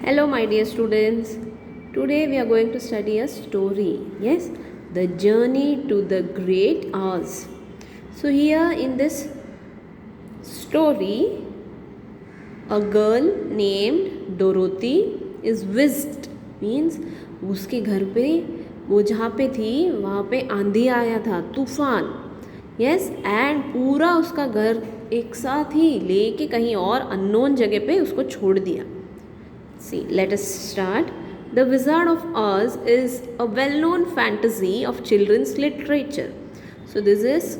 Hello, my dear students. Today we are going to study a story. Yes, the journey to the great Oz. So, here in this story, a girl named Dorothy is whisked. Means उसके घर पे वो जहाँ पे थी वहाँ पे आंधी आया था, तूफान. यस एंड पूरा उसका घर एक साथ ही लेके कहीं और अननोन जगह पे उसको छोड़ दिया. See, let us start. The Wizard of Oz is a well-known fantasy of children's literature. So this is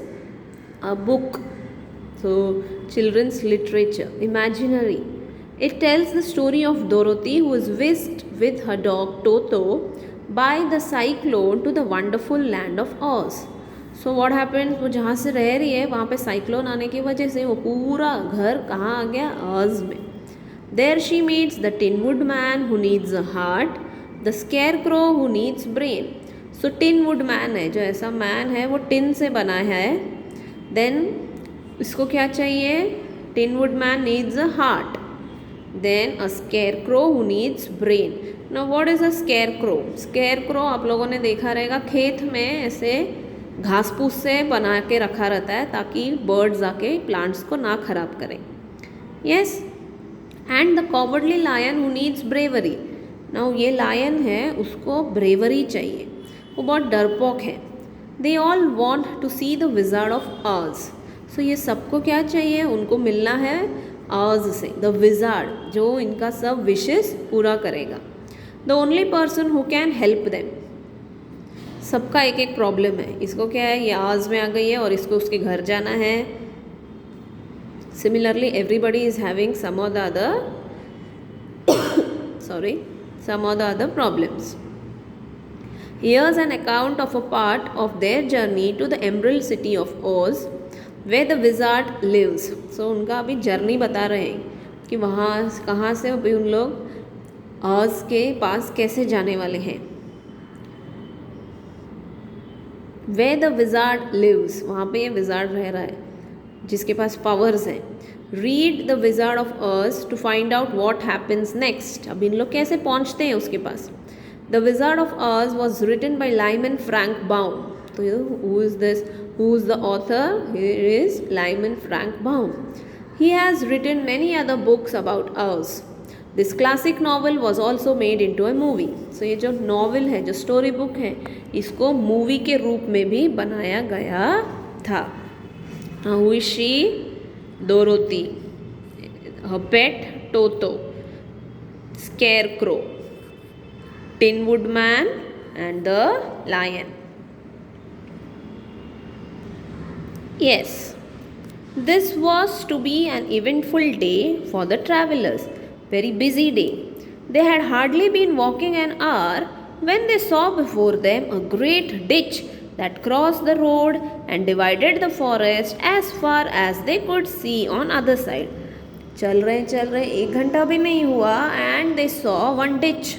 a book. So children's literature, imaginary. It tells the story of Dorothy who is whisked with her dog Toto by the cyclone to the wonderful land of Oz. So what happened? वो जहाँ से रह रही है वहाँ पे cyclone आने की वजह से वो पूरा घर कहाँ आ गया? ऑज में. There she meets the Tin Woodman who needs a heart, the Scarecrow who needs brain. So Tin Woodman है जो ऐसा मैन है वो टिन से बना है. Then इसको क्या चाहिए? Tin Woodman needs a heart. Then a Scarecrow who needs brain. Now what is a Scarecrow? Scarecrow आप लोगों ने देखा रहेगा खेत में ऐसे घास फूस से बना के रखा रहता है ताकि बर्ड्स आके प्लांट्स को ना खराब करें. Yes. And the cowardly lion who needs bravery. Now ये लायन है उसको ब्रेवरी चाहिए, वो बहुत डरपोक है. They all want to see the wizard of Oz. So ये सबको क्या चाहिए? उनको मिलना है ऑज से, द विजार्ड जो इनका सब विशेस पूरा करेगा. The only person who can help them. सबका एक एक प्रॉब्लम है. इसको क्या है? ये ऑज में आ गई है और इसको उसके घर जाना है. Similarly, everybody is having some or the other problems. Here's an account of a part of their journey to the Emerald City of Oz, where the wizard lives. So उनका अभी जर्नी बता रहे हैं कि वहाँ कहाँ से अभी उन लोग ऑज के पास कैसे जाने वाले हैं. Where the wizard lives, वहाँ पे ये विजार्ड रह रहा है जिसके पास पावर्स हैं. Read the wizard of Oz to find out what happens next. अब इन लोग कैसे पहुंचते हैं उसके पास? The wizard of Oz was written by Lyman Frank Baum. तो who is this? Who is the author? Here is Lyman Frank Baum. He has written many other books about Oz. This classic novel was also made into a movie. So ये जो novel है, जो story book है, इसको movie के रूप में भी बनाया गया था. Now who is she? Dorothy. Her pet Toto. Scarecrow. Tin Woodman and the lion. Yes, this was to be an eventful day for the travelers. Very busy day. They had hardly been walking an hour when they saw before them a great ditch that crossed the road and divided the forest as far as they could see on other side. चल रहे 1 घंटा भी नहीं हुआ and they saw one ditch,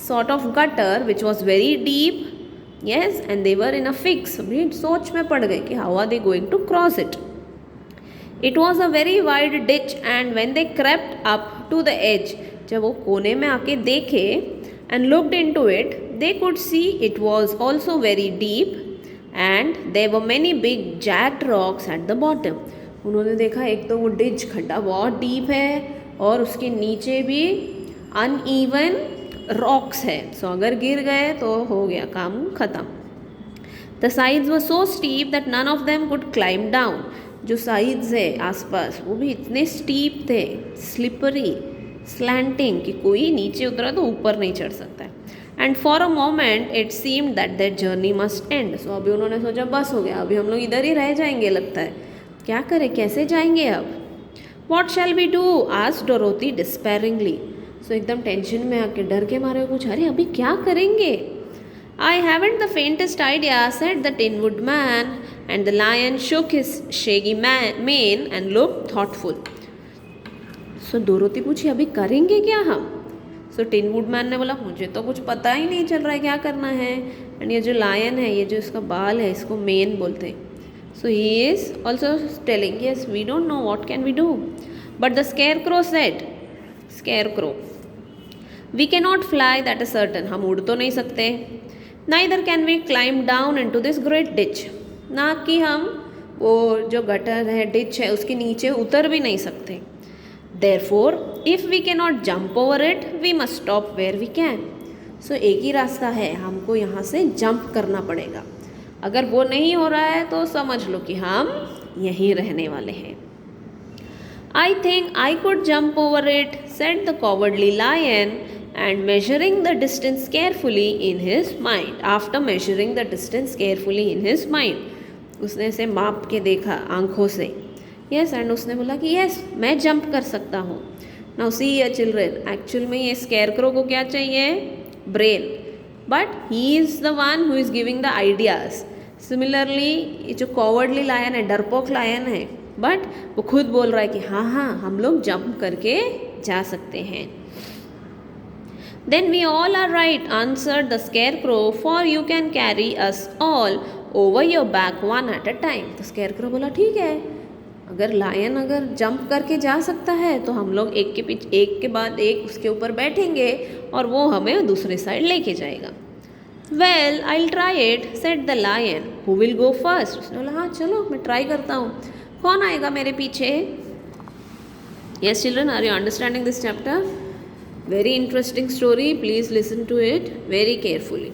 sort of gutter which was very deep. Yes, and they were in a fix. अभी सोच में पड़ गए कि how are they going to cross it. It was a very wide ditch and when they crept up to the edge, जब वो कोने में आके देखे and looked into it, they could see it was also very deep and there were many big jagged rocks at the bottom. उन्होंने देखा एक तो वो डिच खड्डा बहुत डीप है और उसके नीचे भी अनइवन रॉक्स है. सो अगर गिर गए तो हो गया काम ख़त्म. The sides were so steep that none of them could climb down. जो साइड्स है आसपास वो भी इतने स्टीप थे, स्लिपरी, स्लैंटिंग, कि कोई नीचे उतरा तो ऊपर नहीं चढ़ सकता है. And for a moment it seemed that their journey must end. So अभी उन्होंने सोचा बस हो गया, अभी हम लोग इधर ही रह जाएंगे लगता है. क्या करें, कैसे जाएंगे अब? What shall we do? Asked Dorothy despairingly. So एकदम टेंशन में आके डर के मारे कुछ, अरे अभी क्या करेंगे? I haven't the faintest idea, said the tin woodman and the lion shook his shaggy mane and look thoughtful. So Dorothy पूछी अभी करेंगे क्या हम? सो टिन वुडमैन ने बोला मुझे तो कुछ पता ही नहीं चल रहा है क्या करना है. एंड ये जो लायन है, ये जो इसका बाल है, इसको मेन बोलते हैं. So he is also telling yes we don't know what can we do. But the scarecrow said, scarecrow, we can not fly that is certain, हम उड़ तो नहीं सकते. Neither can we climb down into this great ditch, ना कि हम वो जो गटर है, डिच है, उसके नीचे उतर भी नहीं सकते. Therefore, if we cannot jump over it, we must stop where we can. So एक ही रास्ता है, हमको यहाँ से जंप करना पड़ेगा. अगर वो नहीं हो रहा है तो समझ लो कि हम यहीं रहने वाले हैं. I think I could jump over it, said the cowardly lion, and measuring the distance carefully in his mind. After measuring the distance carefully in his mind, उसने इसे माप के देखा आंखों से. यस, एंड उसने बोला कि यस, मैं जंप कर सकता हूँ. नाउ सी चिल्ड्रेन, एक्चुअल में ये स्केयरक्रो को क्या चाहिए? Brain, but he is the one who is giving the ideas. Similarly ये जो कॉवर्डली लायन है, डरपोक लायन है, बट वो खुद बोल रहा है कि हाँ हाँ हम लोग जंप करके जा सकते हैं. Then we all are right, answered the scarecrow, for you can carry us all over your back one at a time. तो स्केयरक्रो बोला ठीक है, अगर लायन अगर जंप करके जा सकता है तो हम लोग एक के बाद एक उसके ऊपर बैठेंगे और वो हमें दूसरे साइड लेके जाएगा. Well I will try it, said the lion. Who will go first? उसने बोला हाँ चलो मैं ट्राई करता हूँ. कौन आएगा मेरे पीछे? Yes children, are you understanding this chapter? Very interesting story, please listen to it very carefully.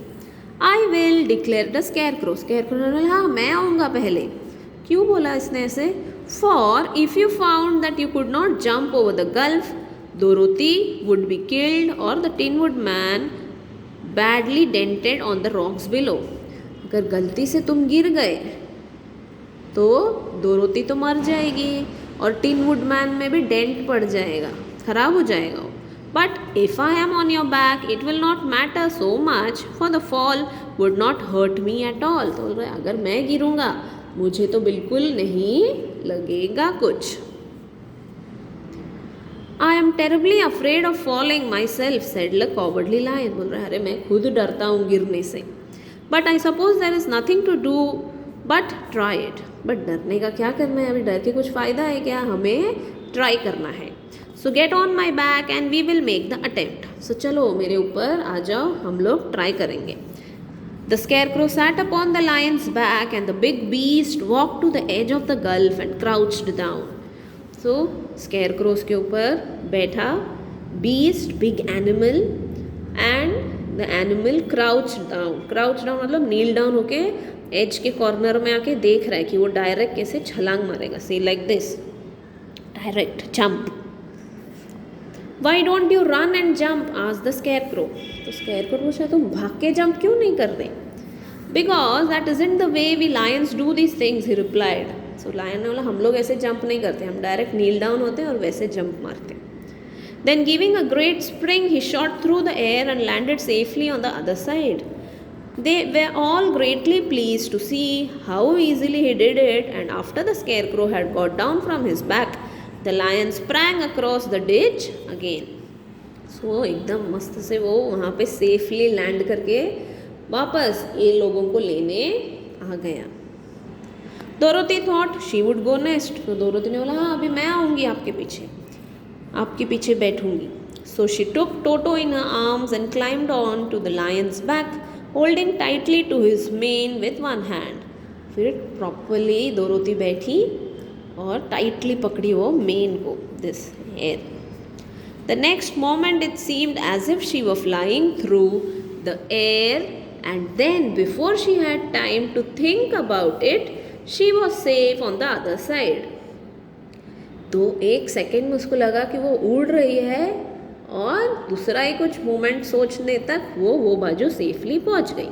I will, declare the scarecrow. Scarecrow ने बोला हाँ मैं आऊँगा पहले. क्यों बोला इसने ऐसे? For if you found that you could not jump over the gulf, Dorothy would be killed or the Tin Woodman badly dented on the rocks below. अगर गलती से तुम गिर गए तो डोरोथी तो मर जाएगी और टिन वुडमैन में भी डेंट पड़ जाएगा, खराब हो जाएगा. But if I am on your back it will not matter so much, for the fall would not hurt me at all. तो अगर मैं गिरूँगा मुझे तो बिल्कुल नहीं लगेगा कुछ. I am terribly afraid of falling myself, said the cowardly lion. बोल रहा है अरे मैं खुद डरता हूँ गिरने से. But I suppose there is nothing to do but try it. बट डरने का क्या करना है, अभी डर के कुछ फ़ायदा है क्या? हमें ट्राई करना है. So get on my back and we will make the attempt. So चलो मेरे ऊपर आ जाओ, हम लोग ट्राई करेंगे. The scarecrow sat upon the lion's back and the big beast walked to the edge of the gulf and crouched down. So scarecrow उसके ऊपर बैठा, beast big animal and the animal crouched down. Crouched down मतलब kneel down होके edge के corner में आके देख रहा है कि वो direct कैसे छलांग मारेगा. See like this, direct jump. Why don't you run and jump? asked the scarecrow. तो scarecrow पूछा तुम भाग के jump क्यों नहीं कर रहे? Because that isn't the way we lions do these things, he replied. So lion ने बोला हम लोग ऐसे jump नहीं करते, हम direct kneel down होते हैं और वैसे jump मारते हैं. Then giving a great spring, he shot through the air and landed safely on the other side. They were all greatly pleased to see how easily he did it, and after the scarecrow had got down from his back, the lion sprang across the ditch again. So एकदम मस्त से वो वहाँ पे safely land करके वापस ये लोगों को लेने आ गया. Dorothy thought she would go next. तो डोरोथी ने बोला हाँ अभी मैं आऊँगी आपके पीछे बैठूंगी. So she took Toto in her arms and climbed on to the lion's back, holding tightly to his mane with one hand. फिर प्रॉपरली डोरोथी बैठी और टाइटली पकड़ी वो मेन को, this hair. The next moment it seemed as if she were flying through the air and then before she had time to think about it she was safe on the other side. तो एक second में उसको लगा कि वो उड़ रही है और दूसरा ही कुछ मोमेंट सोचने तक वो बाजू सेफली पहुंच गई.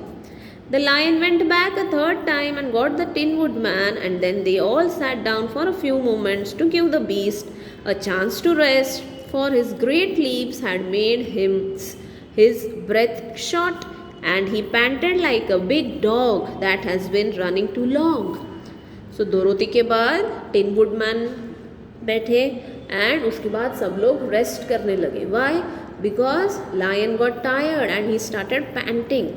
The lion went back a third time and got the Tin Woodman, and then they all sat down for a few moments to give the beast a chance to rest, for his great leaps had made his breath short, and he panted like a big dog that has been running too long. So Dorothy के बाद Tin Woodman बैठे and उसके बाद सब लोग rest करने लगे. Why? Because lion got tired and he started panting.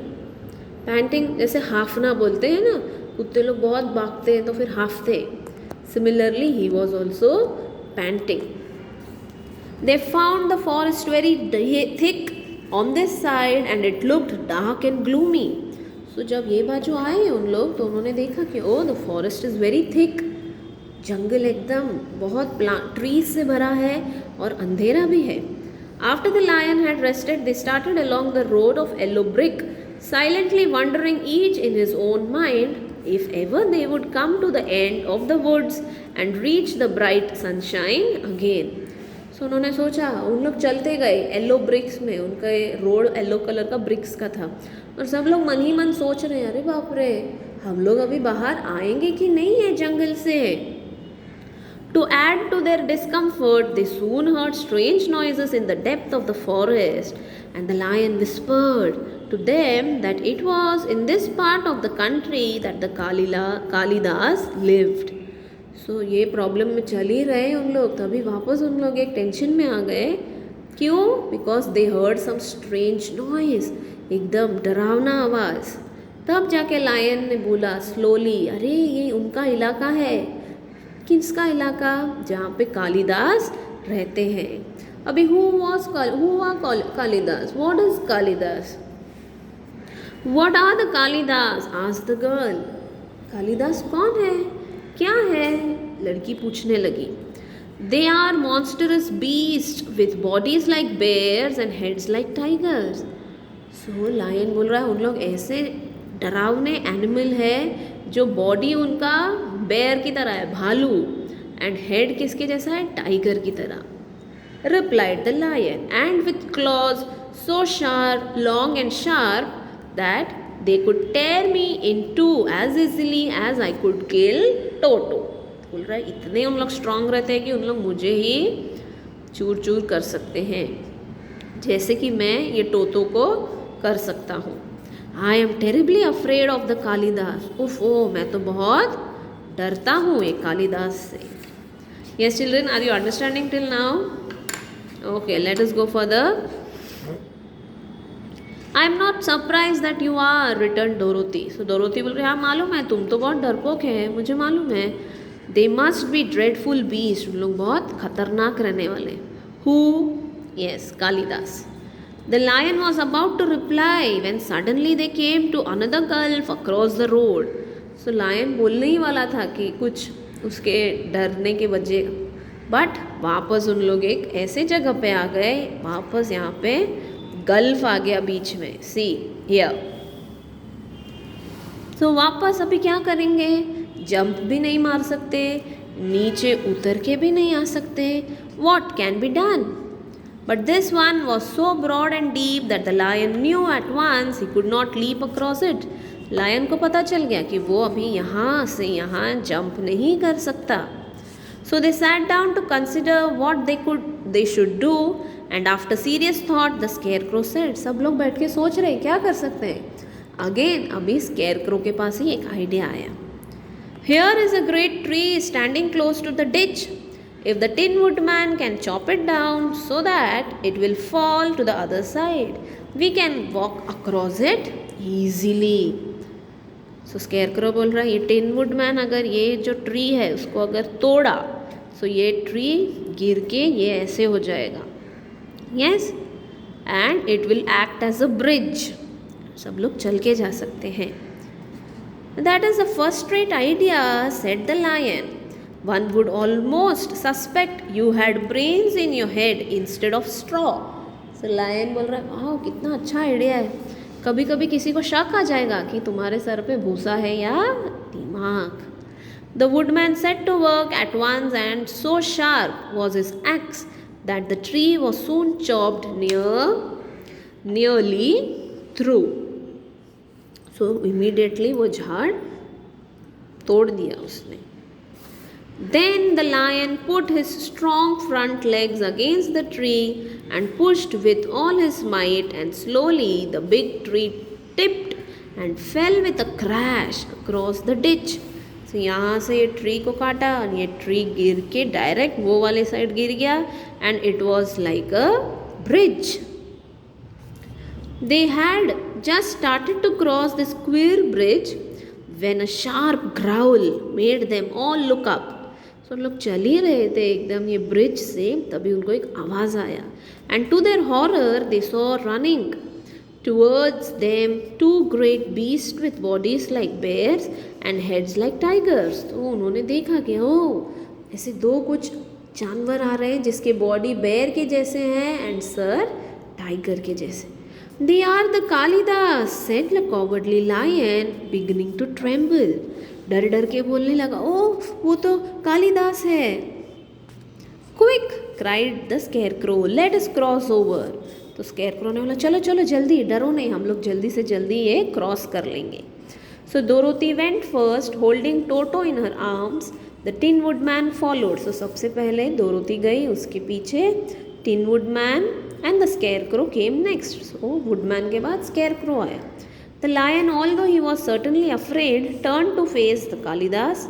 Painting जैसे हाफना बोलते हैं ना, कुत्ते लोग बहुत भागते हैं तो फिर हाफते. Similarly he was also panting. They found the forest very thick on this side and it looked dark and gloomy. So जब ये बाजू आए उन लोग तो उन्होंने देखा कि oh the forest is very thick. जंगल एकदम बहुत ट्रीज से भरा है और अंधेरा भी है. After the lion had rested, they started along the road of yellow brick, silently wondering each in his own mind if ever they would come to the end of the woods and reach the bright sunshine again. So उन्होंने सोचा, उन लोग चलते गए yellow BRICS में, उनका road yellow colour का BRICS का था और सब लोग मन ही मन सोच रहे हैं अरे बाप रे हम लोग अभी बाहर आएंगे कि नहीं है जंगल से. To add to their discomfort, they soon heard strange noises in the depth of the forest, and the lion whispered to them that it was in this part of the country that the Kalidas lived. So ये problem में चल ही रहे उन लोग, तभी वापस उन लोग एक टेंशन में आ गए. क्यों? Because they heard some strange noise, एकदम डरावना आवाज़. तब जाके लायन ने बोला स्लोली, अरे ये उनका इलाका है. किसका इलाका? जहाँ पे कालिदास रहते हैं. अभी who are Kalidas? What is Kalidas? What are the Kalidas? Asked the girl. Kalidas कौन है, क्या है? लड़की पूछने लगी. They are monstrous beasts with bodies like bears and heads like tigers. So lion बोल रहा है उन लोग ऐसे डरावने एनिमल है जो बॉडी उनका बेयर की तरह है, भालू, एंड हेड किसके जैसा है, टाइगर की तरह. Replied the lion, and with claws so sharp, long and sharp that they could tear me in two as easily as I could kill Toto. बोल रहा है इतने हम लोग स्ट्रांग रहते हैं कि उन लोग मुझे ही चूर चूर कर सकते हैं जैसे कि मैं ये टोतो को कर सकता हूँ. I am terribly afraid of the Kalidas. उफ ओ मैं तो बहुत डरता हूँ ये कालिदास से. Yes children, are you understanding till now? Okay, let us go further. I am not surprised that you are, returned Dorothy. So Dorothy बोल रही हाँ मालूम है तुम तो बहुत डरपोक है, मुझे मालूम है. They must be dreadful beasts. उन लोग बहुत खतरनाक रहने वाले. Who? Yes, Kalidas. The lion was about to reply when suddenly they came to another gulf across the road. So lion बोलने ही वाला था कि कुछ उसके डरने के वजह, बट वापस उन लोग एक ऐसे जगह पे आ गए, वापस यहाँ पे गल्फ आ गया बीच में. See here. तो वापस अभी क्या करेंगे, जंप भी नहीं मार सकते, नीचे उतर के भी नहीं आ सकते. What can be done? But this one was so broad and deep that the lion knew at once he could not leap across it. Lion को पता चल गया कि वो अभी यहाँ से यहाँ जंप नहीं कर सकता. So they sat down to consider what they should do, and after serious thought the scarecrow said. सब लोग बैठ के सोच रहे क्या कर सकते हैं. अगेन अभी स्केयरक्रो के पास ही एक आइडिया आया. Here is a great tree standing close to the ditch. If the Tin Woodman can chop it down so that it will fall to the other side, we can walk across it easily. So Scarecrow बोल रहा है ये tin woodman अगर ये जो tree है उसको अगर तोड़ा तो ये ट्री गिर के ये ऐसे हो जाएगा. Yes, and it will act as a bridge. सब लोग चल के जा सकते हैं. That is a first-rate idea, said the lion. One would almost suspect you had brains in your head instead of straw. So lion बोल रहा है वाह कितना अच्छा आइडिया है. कभी कभी किसी को शक आ जाएगा कि तुम्हारे सर पे भूसा है या दिमाग. The woodman set to work at once, and so sharp was his axe that the tree was soon chopped nearly through. So immediately वो झाड़ तोड़ दिया उसने. Then the lion put his strong front legs against the tree and pushed with all his might, and slowly the big tree tipped and fell with a crash across the ditch. So यहाँ से ये tree को काटा और ये tree गिर के direct वो वाले साइड गिर गया, and it was like a bridge. They had just started to cross this queer bridge when a sharp growl made them all look up. तो लोग चल ही रहे थे एकदम ये ब्रिज से, तभी उनको एक आवाज़ आया, and to their horror they saw running towards them two great beasts with bodies like bears and heads like tigers. तो उन्होंने देखा कि ओ ऐसे दो कुछ जानवर आ रहे हैं जिसके बॉडी बेयर के जैसे हैं एंड सर टाइगर के जैसे. They are the Kalidas, said the cowardly lion, beginning to tremble. डर डर के बोलने लगा, ओ वो तो कालिदास है. Quick, cried the scarecrow, let us cross over. तो स्केयरक्रो ने बोला चलो चलो जल्दी, डरो नहीं, हम लोग जल्दी से जल्दी ये क्रॉस कर लेंगे. So Dorothy went first holding Toto in her arms. The tin woodman followed. So सबसे पहले डोरोथी गई, उसके पीछे tin woodman and the scarecrow came next. So woodman के बाद स्केयरक्रो आया. The lion although he was certainly afraid turn to face the Kalidahs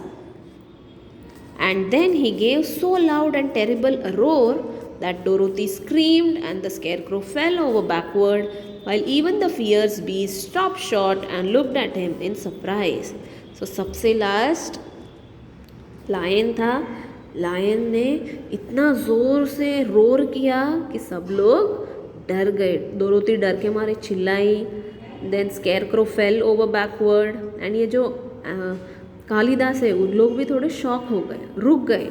and then he gave so loud and terrible a roar that Dorothy screamed and the scarecrow fell over backward, while even the fierce beast stopped short and looked at him in surprise. So सबसे last lion था. Lion ने इतना ज़ोर से roar किया कि सब लोग डर गए. डोरोथी डर के मारे चिल्लाई. Then scarecrow fell over backward and ये जो कालिदास है उन लोग भी थोड़े शॉक हो गए, रुक गए.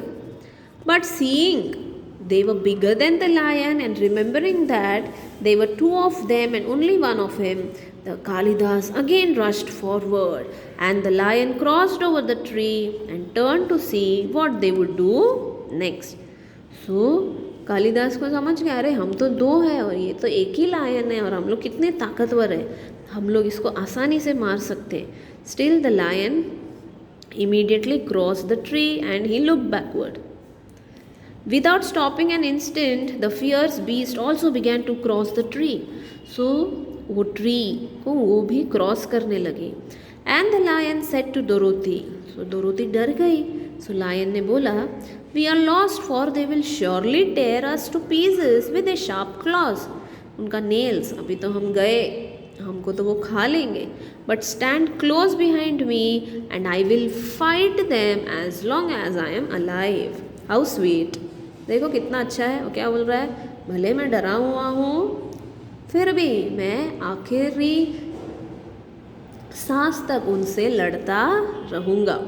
But seeing they were bigger than the lion and remembering that there were two of them and only one of him, the Kalidas again rushed forward and the lion crossed over the tree and turned to see what they would do next. So Kalidas को समझ गया, अरे हम तो दो हैं और ये तो एक ही लायन है और हम लोग कितने ताकतवर हैं, हम लोग इसको आसानी से मार सकते हैं. Still the lion immediately crossed the tree and he looked backward. Without stopping an instant, the fierce beast also began to cross the tree. So वो ट्री को वो भी क्रॉस करने लगे. And the lion said to Dorothy. So Dorothy डर गई. So lion ने बोला, we are lost for they will surely tear us to pieces with their sharp claws. उनका nails, अभी तो हम गए, हमको तो वो खा लेंगे. But stand close behind me and I will fight them as long as I am alive. How sweet. देखो कितना अच्छा है. वो क्या बोल रहा है, भले मैं डरा हुआ हूँ फिर भी मैं आखिरी सांस तक उनसे लड़ता रहूँगा.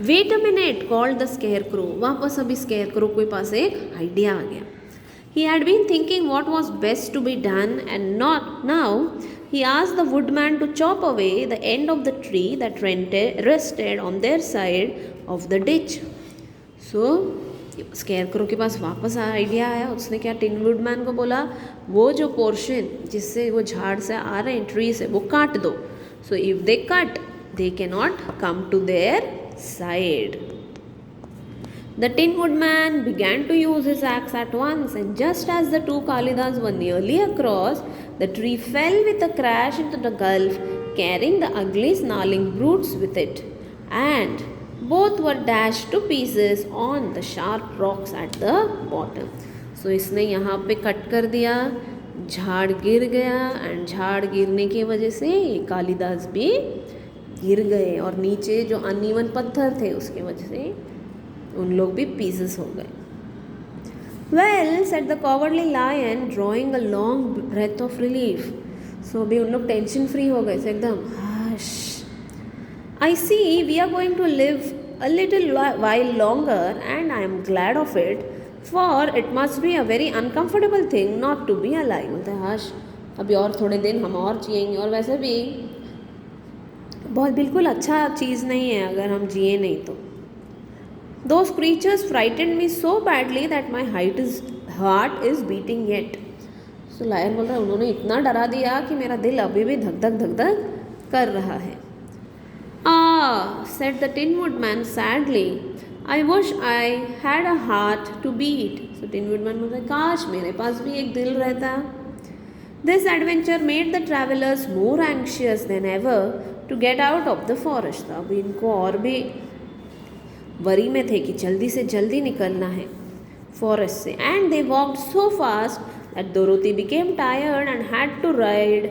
Wait a minute called the scarecrow. वापस अभी स्केयरक्रो के पास एक आइडिया आ गया. He had been thinking what was best to be done and not now. He asked the woodman to chop away the end of the tree that rested on their side of the ditch. So scarecrow के पास वापस idea आया. उसने क्या tin woodman को बोला, वो जो portion जिससे वो झाड़ से आ रहे हैं ट्री से वो काट दो. So if they cut they can not come to their side. The Tin Woodman began to use his axe at once, and just as the two Kalidas were nearly across, the tree fell with a crash into the gulf, carrying the ugly snarling brutes with it, and both were dashed to pieces on the sharp rocks at the bottom. So इसने यहाँ पे cut कर दिया, झाड़ गिर गया, and झाड़ गिरने की वजह से ये कालिदास भी गिर गए और नीचे जो अनइवन पत्थर थे उसकी वजह से उन लोग भी पीसेस हो गए. Well, said the cowardly lion, drawing a long breath of relief. So अभी उन लोग टेंशन फ्री हो गए थे एकदम. Hush. I see we are going to live a little while longer and I am glad of it, for it must be a very uncomfortable thing not to be alive. बोलते हैं हर्ष, अभी और थोड़े दिन हम और जिएंगे और वैसे भी बहुत बिल्कुल अच्छा चीज़ नहीं है अगर हम जिए नहीं तो. Those creatures frightened me so badly that my heart is beating yet. So lion बोल रहा है उन्होंने इतना डरा दिया कि मेरा दिल अभी भी धक धक कर रहा है. Ah, said the Tin Woodman sadly, I wish I had a heart to beat. So Tin Woodman बोल रहा है काश मेरे पास भी एक दिल रहता. This adventure made the travelers more anxious than ever to get out of the forest. अब इनको और भी वरी में थे कि जल्दी से जल्दी निकलना है फॉरेस्ट से. And they walked so fast that Dorothy became tired and had to ride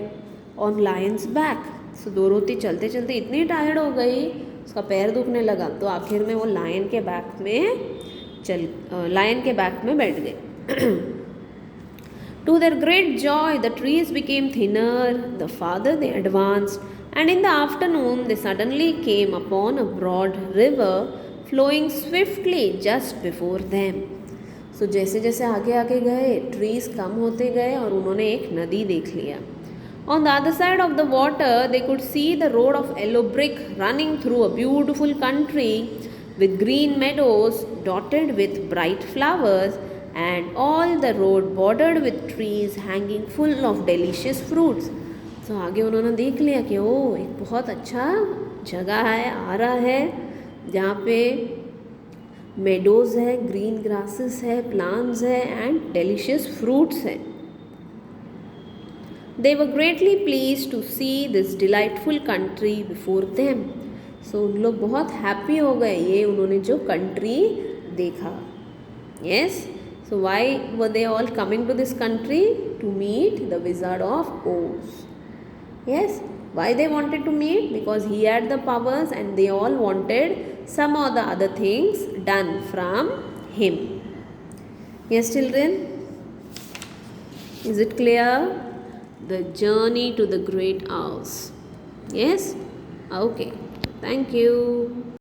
on lion's back. सो डोरोथी चलते चलते इतनी टायर्ड हो गई उसका पैर दुखने लगा, तो आखिर में वो लायन के बैक में बैठ गए. To their great joy, the trees became thinner. The farther they advanced, and in the afternoon, they suddenly came upon a broad river flowing swiftly just before them. So जैसे जैसे आगे आगे गए, trees कम होते गए और उन्होंने एक नदी देख लिया. On the other side of the water, they could see the road of yellow brick running through a beautiful country with green meadows dotted with bright flowers, and all the road bordered with trees hanging full of delicious fruits. तो आगे उन्होंने देख लिया कि ओ एक बहुत अच्छा जगह है, आ रहा है जहाँ पे मेडोज़ है, ग्रीन ग्रासेस है, प्लांट्स है एंड डेलिशियस फ्रूट्स है. They were greatly pleased to see this delightful country before them. So उन लोग बहुत हैप्पी हो गए ये उन्होंने जो कंट्री देखा. Yes. So why were they all coming to this country? To meet the Wizard of Oz. Yes. Why they wanted to meet? Because he had the powers and they all wanted some or the other things done from him. Yes, children? Is it clear? The journey to the great Oz. Yes? Okay. Thank you.